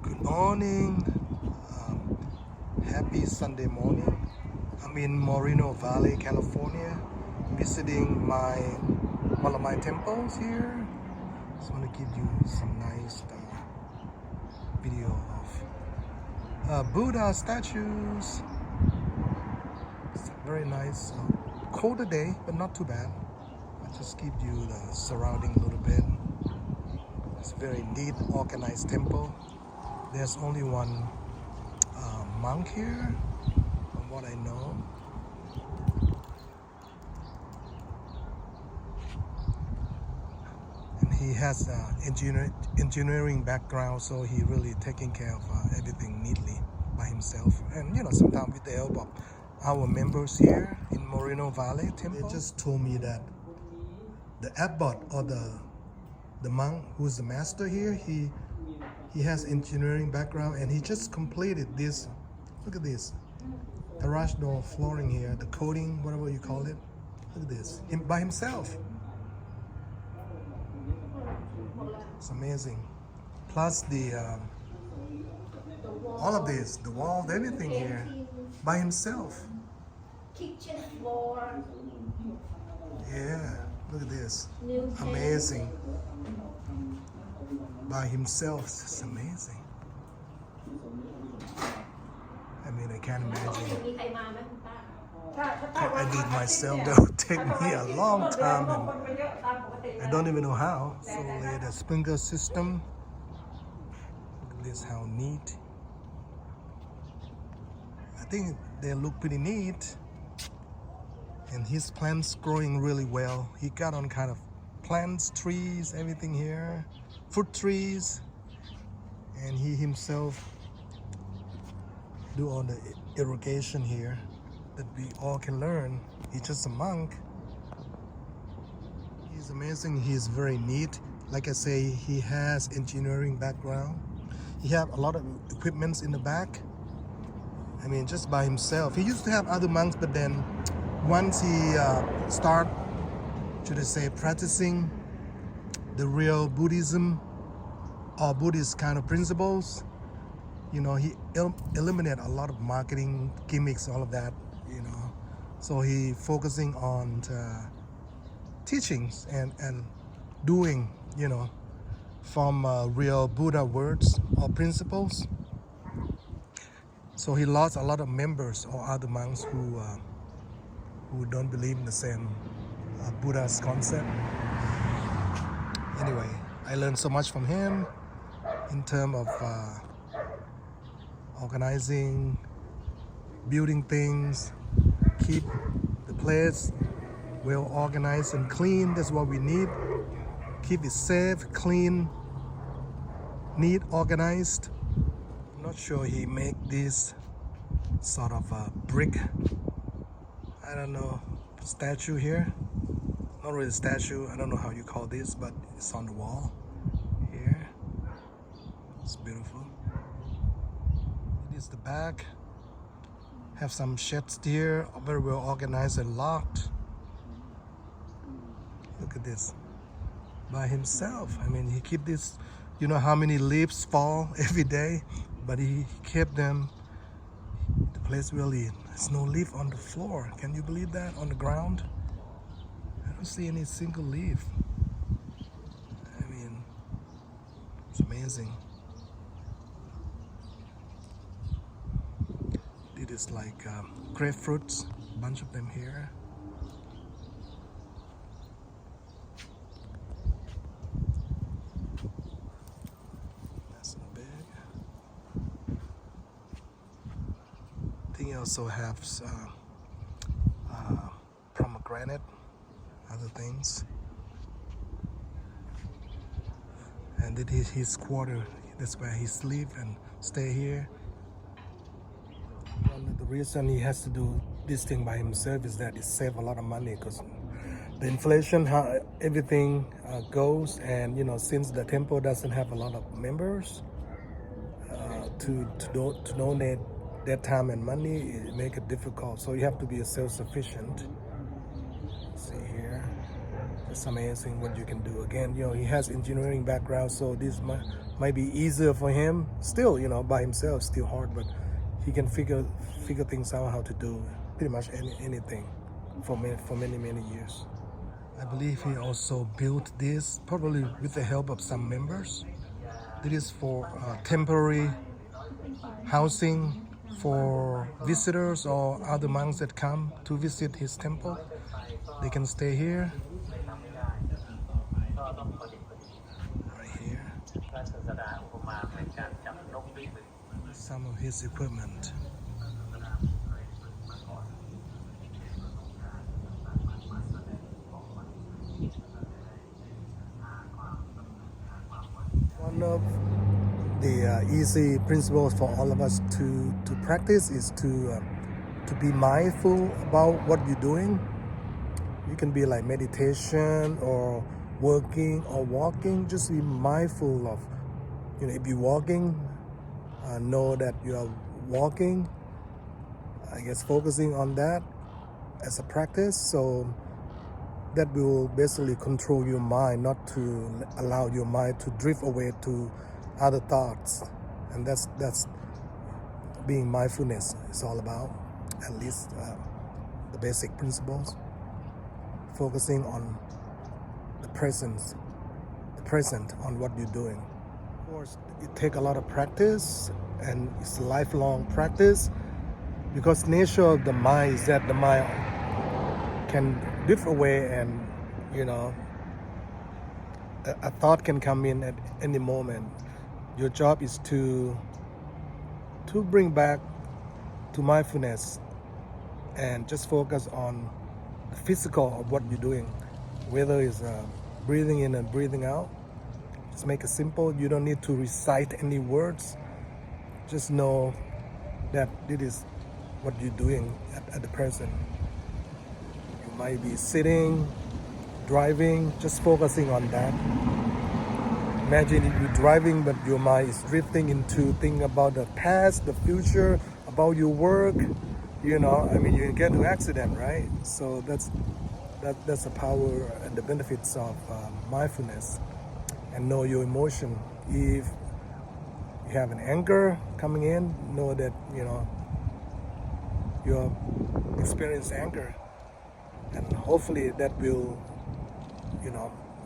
Good morning. Happy Sunday morning. I'm in Moreno Valley, California, visiting one of my temples here. Just want to give you some nice video of Buddha statues. It's very nice. Colder day, but not too bad. I just give you the surrounding a little bit. It's a very neat, organized temple. There's only one monk here, from what I know. And he has engineering background, so he really taking care of everything neatly by himself. And sometimes with the help of our members here in Moreno Valley Temple. They just told me that the abbot or the monk who's the master here, he has engineering background, and he just completed this. Look at this garage door flooring here, the coating, whatever you call it. Look at this, by himself. It's amazing. Plus all of this, the walls, everything here, by himself. Kitchen floor. Yeah, look at this. Amazing. By himself, it's amazing. I mean, I can't imagine. I did myself, that would take me a long time, and I don't even know how. So the sprinkler system. Look at this, how neat. I think they look pretty neat. And his plants growing really well. He got on kind of plants, trees, everything here. Fruit trees. And he himself do all the irrigation here that we all can learn. He's just a monk. He's amazing. He's very neat. Like I say, he has engineering background. He have a lot of equipments in the back. I mean, just by himself. He used to have other monks, but then once he start, should I say, practicing the real Buddhism or Buddhist kind of principles, he eliminated a lot of marketing gimmicks, all of that, So he focusing on teachings and doing, from real Buddha words or principles. So he lost a lot of members or other monks who don't believe in the same Buddha's concept. Anyway, I learned so much from him in terms of organizing, building things, keep the place well organized and clean. That's what we need. Keep it safe, clean, neat, organized. I'm not sure he make this sort of a brick, I don't know, statue here. Not really a statue, I don't know how you call this, but it's on the wall here. It's beautiful. It is the back. Have some sheds here, very well organized and locked. Look at this. By himself. I mean, he keep this, how many leaves fall every day, but he kept them. The place really, there's no leaf on the floor. Can you believe that? On the ground? I don't see any single leaf. I mean, it's amazing. It is like grapefruits, a bunch of them here. That's a big. I think he also has pomegranate, other things. And did his quarter, that's where he sleep and stay here. One of the reason he has to do this thing by himself is that it save a lot of money, because the inflation, how everything goes, and since the temple doesn't have a lot of members to donate their time and money, it make it difficult. So you have to be self-sufficient. See here, It's amazing what you can do. Again, he has engineering background, so this might be easier for him. Still, by himself, still hard, but he can figure things out how to do pretty much anything for many years. I believe he also built this probably with the help of some members. This is for temporary housing for visitors or other monks that come to visit his temple. They can stay here. Right here. Some of his equipment. One of the easy principles for all of us to practice is to be mindful about what you're doing. You can be like meditation or working or walking. Just be mindful of, if you're walking, know that you are walking. I guess focusing on that as a practice, so that will basically control your mind, not to allow your mind to drift away to other thoughts. And that's being mindfulness is all about, at least the basic principles. Focusing on the present on what you're doing. Of course, it takes a lot of practice, and it's a lifelong practice, because nature of the mind is that the mind can drift away, and a thought can come in at any moment. Your job is to bring back to mindfulness and just focus on the physical of what you're doing, whether it's breathing in and breathing out. Just make it simple. You don't need to recite any words. Just know that it is what you're doing at the present. You might be sitting, driving, just focusing on that. Imagine if you're driving, but your mind is drifting into thinking about the past, the future, about your work. You get into accident, right? So that's the power and the benefits of mindfulness. And know your emotion. If you have an anger coming in, know that you experience anger, and hopefully that will,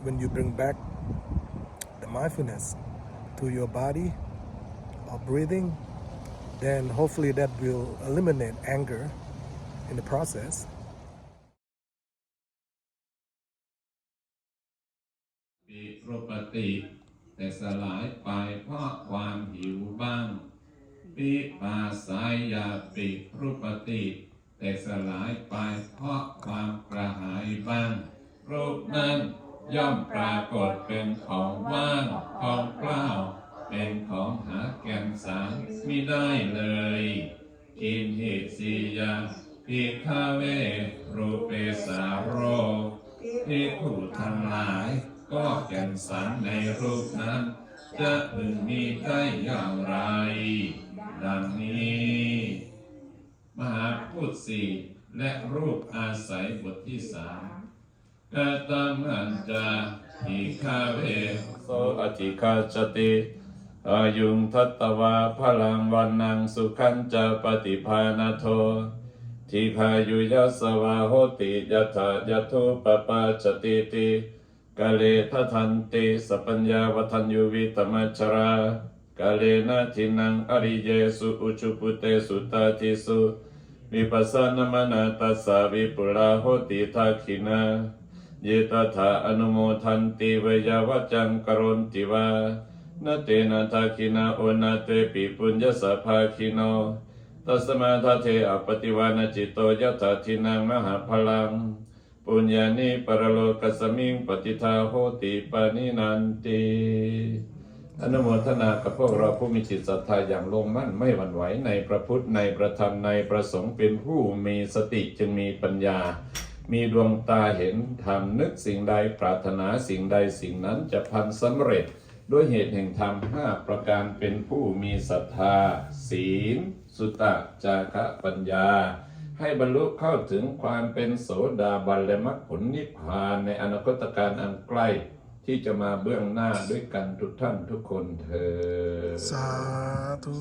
when you bring back the mindfulness to your body or breathing, then hopefully that will eliminate anger in the process. ปิรุปติแต่สลายไปเพราะความหิวบ้างปิปาสายาปิรุปติแต่สลายไปเพราะความกระหายบ้างรูปนั้นย่อมปรากฏเป็นของว่างของเปล่าเป็นของหาแก่นสารมิได้เลยกินหิสียาภิกขเวรูเปสาโรภิกขุทั้งหลายก็แก่นสารในรูปนั้นจะพึงมีได้อย่างไรดังนี้มหาพูดสี่และรูปอาศัยบทที่สามกตัมหันจาภิกขเวโสอธิคาจติอายุงทัตตวาพลังวันนังสุขันจะปฏิภาณโททิคายุยัสสวาโหติยัตถยัตถุปปาจติติกาเลทันติสัพพัญญาวัฏัญญูวิตมัจฉรากาเลนะทินังอริเยสุอุชุปุเตสุตาทิสุวิปัสสนมนาตัสสะวิปุราโหติทักขินาเยตถาอนุโมทันติเวยาวัจจังกโรนติวานาเตนะทักขินาโอนาเตปิปุญญสภาคิโนตัสมาทเทอปฏิวานจิตโตยถาทินังมหาพลังปุญญานิปรโลกัสมิงปฏิทาโหติปานินันติอนุโมทนากับพวกเราผู้มีจิตศรัทธาอย่างลงมั่นไม่หวั่นไหวในพระพุทธในพระธรรมในพระสงฆ์เป็นผู้มีสติจึงมีปัญญามีดวงตาเห็นธรรมนึกสิ่งใดปรารถนาสิ่งใดสิ่งนั้นจะพันสำเร็จด้วยเหตุแห่งธรรม5ประการเป็นผู้มีศรัทธาศีลสุตตะจาคะปัญญา ให้บรรลุเข้าถึงความเป็นโสดาบันและมรรคผลนิพพานในอนาคตการอันใกล้ที่จะมาเบื้องหน้าด้วยกันทุกท่านทุกคนเถิด สาธุ